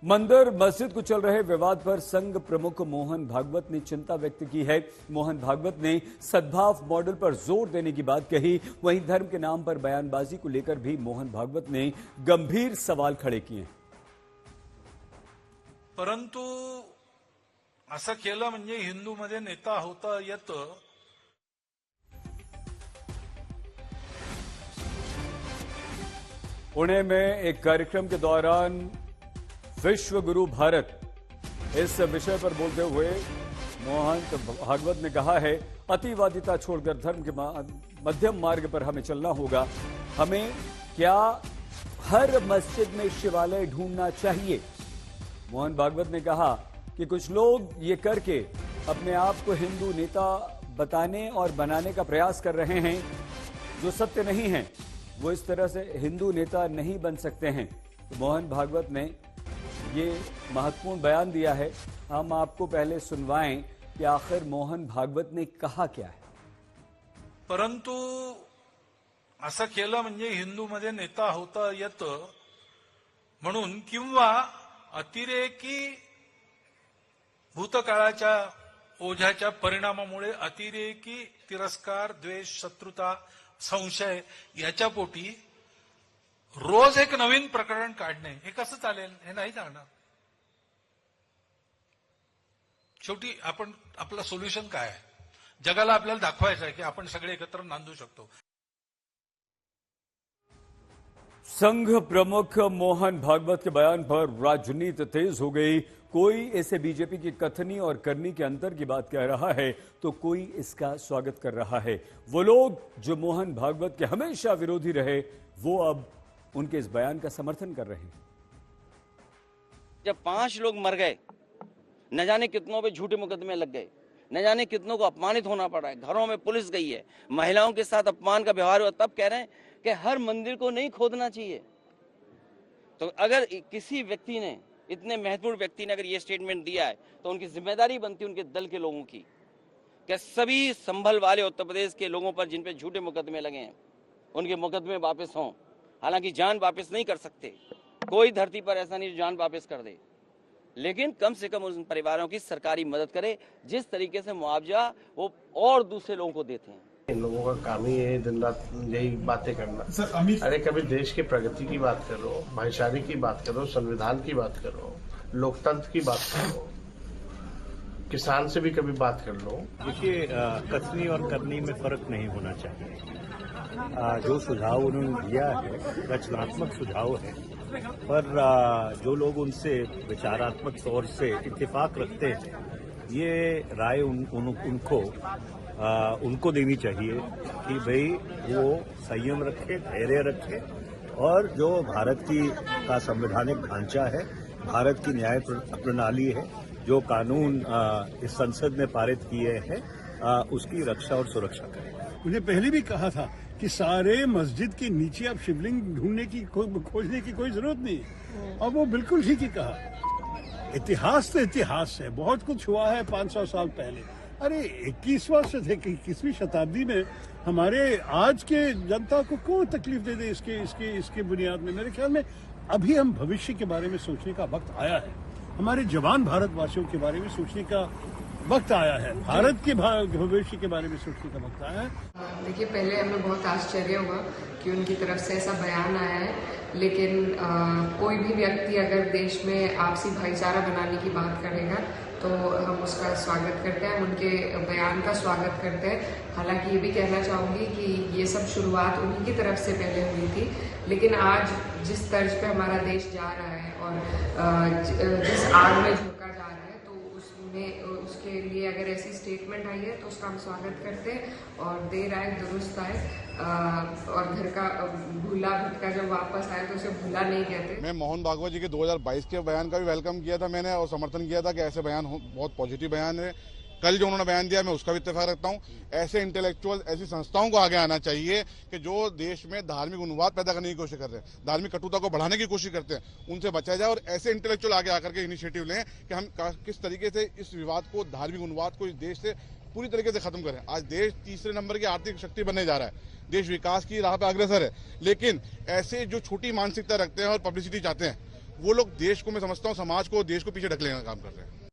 मंदिर मस्जिद को चल रहे विवाद पर संघ प्रमुख मोहन भागवत ने चिंता व्यक्त की है। मोहन भागवत ने सद्भाव मॉडल पर जोर देने की बात कही। वहीं धर्म के नाम पर बयानबाजी को लेकर भी मोहन भागवत ने गंभीर सवाल खड़े किए। परंतु असं केलं म्हणजे हिंदूमध्ये नेता होता येतं। पुणे में एक कार्यक्रम के दौरान विश्व गुरु भारत इस विषय पर बोलते हुए मोहन भागवत ने कहा है, अतिवादिता छोड़कर धर्म के मध्यम मार्ग पर हमें चलना होगा। हमें क्या हर मस्जिद में शिवालय ढूंढना चाहिए? मोहन भागवत ने कहा कि कुछ लोग ये करके अपने आप को हिंदू नेता बताने और बनाने का प्रयास कर रहे हैं, जो सत्य नहीं है। वो इस तरह से हिंदू नेता नहीं बन सकते हैं। तो मोहन भागवत ने ये महत्वपूर्ण बयान दिया है। हम आपको पहले सुनवाएं कि आखिर मोहन भागवत ने कहा क्या है। परंतु असं केलं म्हणजे हिंदूमध्ये नेता होता येतं म्हणून, किंवा अतिरेकी भूतकाळाच्या ओझ्याच्या परिणामामुळे अतिरेकी तिरस्कार, द्वेष, शत्रुता, संशय याच्या पोटी रोज एक नवीन प्रकरण काढणे हे कसं चालेल? हे नाही चालणार। शेवटी आपण आपलं सोल्युशन काय आहे? जगाला आपल्याला दाखवायचं आहे की आपण सगळे एकत्र नांदू शकतो। संघ प्रमुख मोहन भागवत के बयान पर राजनीति तेज हो गई। कोई इसे बीजेपी की कथनी और करनी के अंतर की बात कह रहा है, तो कोई इसका स्वागत कर रहा है। वो लोग जो मोहन भागवत के हमेशा विरोधी रहे, वो अब उनके इस बयान का समर्थन कर रहे हैं। जब 5 लोग मर गए, न जाने कितनों पे झूठे मुकदमे लग गए, न जाने कितनों को अपमानित होना पड़ा है, घरों में पुलिस गई है, महिलाओं के साथ अपमान का व्यवहार हुआ, तब कह रहे हैं कि हर मंदिर को नहीं खोदना चाहिए। तो अगर किसी व्यक्ति ने, इतने महत्वपूर्ण व्यक्ति ने अगर ये स्टेटमेंट दिया है, तो उनकी जिम्मेदारी बनती है उनके दल के लोगों की कि सभी संभल वाले उत्तर प्रदेश के लोगों पर जिन पे झूठे मुकदमे लगे हैं, उनके मुकदमे वापस हों। हालांकि जान वापस नहीं कर सकते, कोई धरती पर ऐसा नहीं जो जान वापस कर दे, लेकिन कम से कम उन परिवारों की सरकारी मदद करे जिस तरीके से मुआवजा वो और दूसरे लोगों को देते हैं। इन लोगों का काम ही है दिन रात यही बातें करना। अरे कभी देश की प्रगति की बात करो, भाईचारे की बात करो, संविधान की बात करो, लोकतंत्र की बात करो, किसान से भी कभी बात कर लो। देखिए, कथनी और करनी में फर्क नहीं होना चाहिए। जो सुझाव उन्होंने दिया है रचनात्मक सुझाव है, पर जो लोग उनसे विचारात्मक तौर से इत्तेफाक रखते हैं, ये राय उनको देनी चाहिए कि भाई वो संयम रखे, धैर्य रखे, और जो भारत का संवैधानिक ढांचा है, भारत की न्याय प्रणाली है, जो कानून इस संसद ने पारित किए हैं, उसकी रक्षा और सुरक्षा करें। मुझे पहले भी कहा था कि सारे मस्जिद के नीचे अब शिवलिंग ढूंढने की खोजने की कोई जरूरत नहीं, और वो बिल्कुल ठीक ही कहा। इतिहास तो इतिहास है, बहुत कुछ हुआ है 500 साल पहले। अरे 21वीं शताब्दी में हमारे आज के जनता को कौन तकलीफ दे दे इसके बुनियाद में? मेरे ख्याल में अभी हम भविष्य के बारे में सोचने का वक्त आया है। हमारे जवान भारतवासियों के बारे में सोचने का वक्त आया है, भारत के भविष्य के बारे में सोचने का वक्त आया है। देखिए, पहले हमें बहुत आश्चर्य हुआ कि उनकी तरफ से ऐसा बयान आया है, लेकिन कोई भी व्यक्ति अगर देश में आपसी भाईचारा बनाने की बात करेगा तो हम उसका स्वागत करते हैं, उनके बयान का स्वागत करते हैं। हालांकि ये भी कहना चाहूँगी कि ये सब शुरुआत उन्हीं की तरफ से पहले हुई थी, लेकिन आज जिस तर्ज पे हमारा देश जा रहा है और जिस आग में झोंका जा रहा है, तो उसके लिए अगर ऐसी स्टेटमेंट आई है तो उसका हम स्वागत करते हैं, और देर आए दुरुस्त आए, और घर का भूला भटका जब वापस आए तो उसे भूला नहीं कहते। मैं मोहन भागवत जी के 2022 के बयान का भी वेलकम किया था मैंने, और समर्थन किया था कि ऐसे बयान बहुत पॉजिटिव बयान है। कल जो उन्होंने बयान दिया मैं उसका भी इत्तेफाक रखता हूँ। ऐसे इंटेलेक्चुअल, ऐसी संस्थाओं को आगे आना चाहिए कि जो देश में धार्मिक उन्माद पैदा करने की कोशिश कर रहे हैं, धार्मिक कटुता को बढ़ाने की कोशिश करते हैं, उनसे बचा जाए, और ऐसे इंटेलेक्चुअल आगे आकर के इनिशिएटिव लें कि हम किस तरीके से इस विवाद को, धार्मिक उन्माद को इस देश से पूरी तरीके से खत्म करें। आज देश तीसरे नंबर की आर्थिक शक्ति बनने जा रहा है, देश विकास की राह पर अग्रसर है, लेकिन ऐसे जो छोटी मानसिकता रखते हैं और पब्लिसिटी चाहते हैं, वो लोग देश को, मैं समझता हूँ समाज को, देश को पीछे ढकने का काम कर रहे हैं।